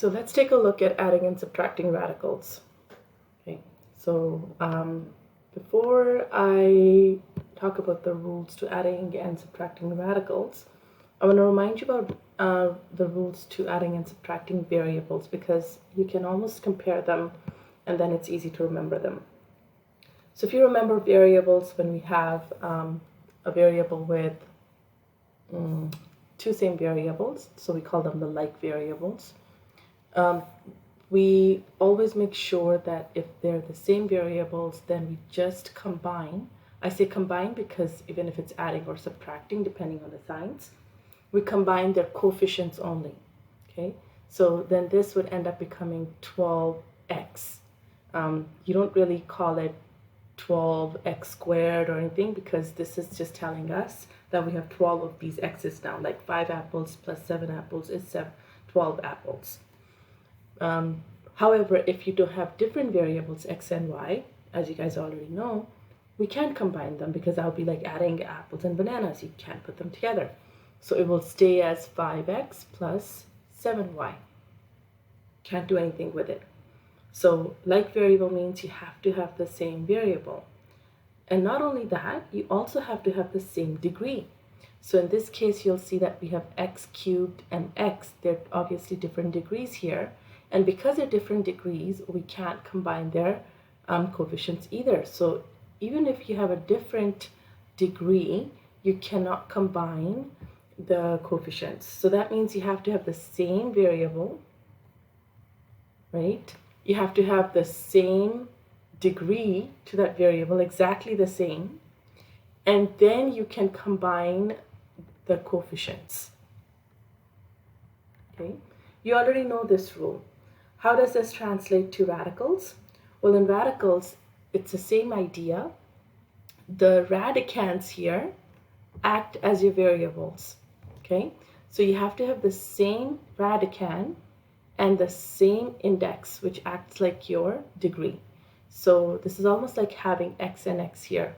So let's take a look at adding and subtracting radicals. Okay, so before I talk about the rules to adding and subtracting radicals, I want to remind you about the rules to adding and subtracting variables, because you can almost compare them and then it's easy to remember them. So if you remember variables, when we have a variable with two same variables, so we call them the like variables, we always make sure that if they're the same variables, then we just combine. I say combine because even if it's adding or subtracting, depending on the signs, we combine their coefficients only. Okay, so then this would end up becoming 12x. You don't really call it 12x squared or anything, because this is just telling us that we have 12 of these x's now, like 5 apples plus 7 apples is 12 apples. However, if you don't have different variables x and y, as you guys already know, we can't combine them, because that would be like adding apples and bananas. You can't put them together. So it will stay as 5x plus 7y. Can't do anything with it. So like variable means you have to have the same variable. And not only that, you also have to have the same degree. So in this case, you'll see that we have x cubed and x. They're obviously different degrees here. And because they're different degrees, we can't combine their coefficients either. So even if you have a different degree, you cannot combine the coefficients. So that means you have to have the same variable, right? You have to have the same degree to that variable, exactly the same, and then you can combine the coefficients. Okay, you already know this rule. How does this translate to radicals? Well, in radicals, it's the same idea. The radicands here act as your variables. Okay, so you have to have the same radicand and the same index, which acts like your degree. So this is almost like having x and x here.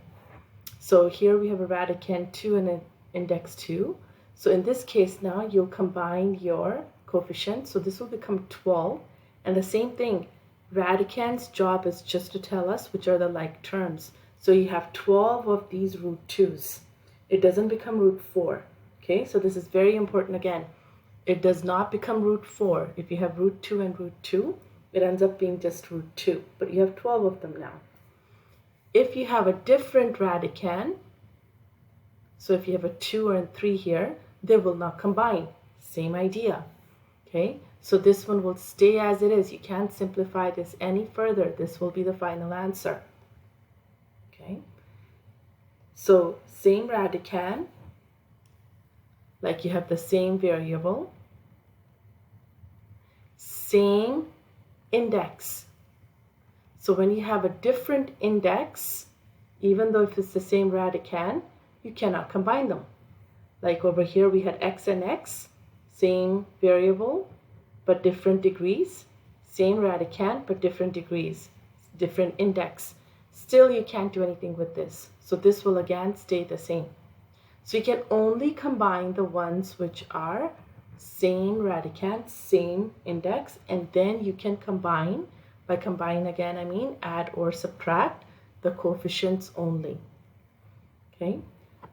So here we have a radicand 2 and an index 2. So in this case now, you'll combine your coefficients. So this will become 12. And the same thing, radicand's job is just to tell us which are the like terms. So you have 12 of these root 2's. It doesn't become root 4. Okay, so this is very important again. It does not become root 4. If you have root 2 and root 2, it ends up being just root 2. But you have 12 of them now. If you have a different radicand, so if you have a 2 and 3 here, they will not combine. Same idea. Okay, so this one will stay as it is. You can't simplify this any further. This will be the final answer. Okay, so same radicand, like you have the same variable, same index. So when you have a different index, even though if it's the same radicand, you cannot combine them. Like over here we had x and x, same variable but different degrees, same radicand but different degrees, different index. Still you can't do anything with this. So this will again stay the same. So you can only combine the ones which are same radicand, same index, and then you can combine. By combine again, I mean add or subtract the coefficients only. Okay,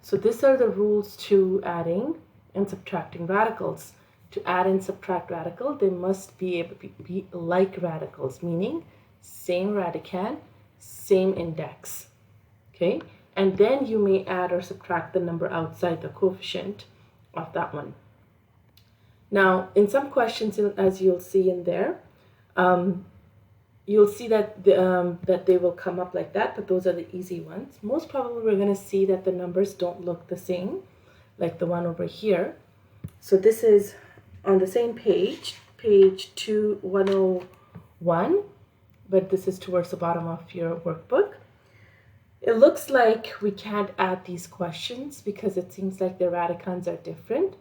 so these are the rules to adding and subtracting radicals. To add and subtract radical, they must be able to be like radicals, meaning same radicand, same index. Okay, and then you may add or subtract the number outside the coefficient of that one. Now, in some questions, as you'll see in there, you'll see that that they will come up like that, but those are the easy ones. Most probably we're going to see that the numbers don't look the same, like the one over here. So this is on the same page, page 101, but this is towards the bottom of your workbook. It looks like we can't add these questions because it seems like the radicands are different,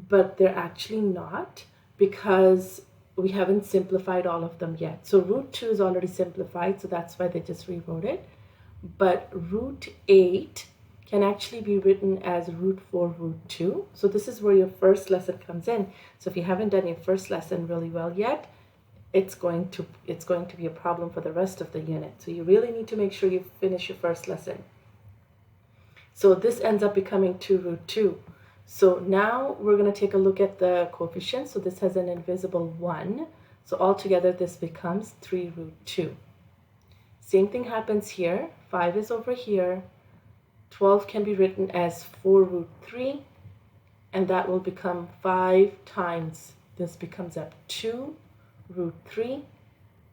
but they're actually not, because we haven't simplified all of them yet. So root 2 is already simplified, so that's why they just rewrote it. But root 8 can actually be written as root 4 root 2. So this is where your first lesson comes in. So if you haven't done your first lesson really well yet, it's going to be a problem for the rest of the unit. So you really need to make sure you finish your first lesson. So this ends up becoming 2 root 2. So now we're going to take a look at the coefficients. So this has an invisible 1. So altogether this becomes 3 root 2. Same thing happens here. 5 is over here. 12 can be written as 4 root 3. And that will become 5 times, this becomes up 2 root 3,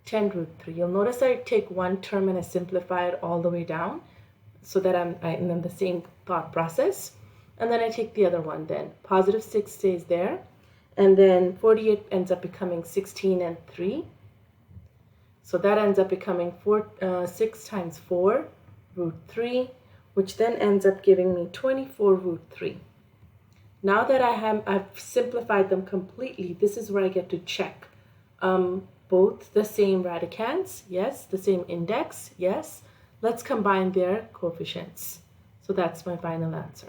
10 root 3. You'll notice I take one term and I simplify it all the way down so that I'm in the same thought process. And then I take the other one then. Positive 6 stays there. And then 48 ends up becoming 16 and 3. So that ends up becoming 6 times 4 root 3, which then ends up giving me 24 root 3. Now that I've simplified them completely, this is where I get to check. Both the same radicands, yes. The same index, yes. Let's combine their coefficients. So that's my final answer.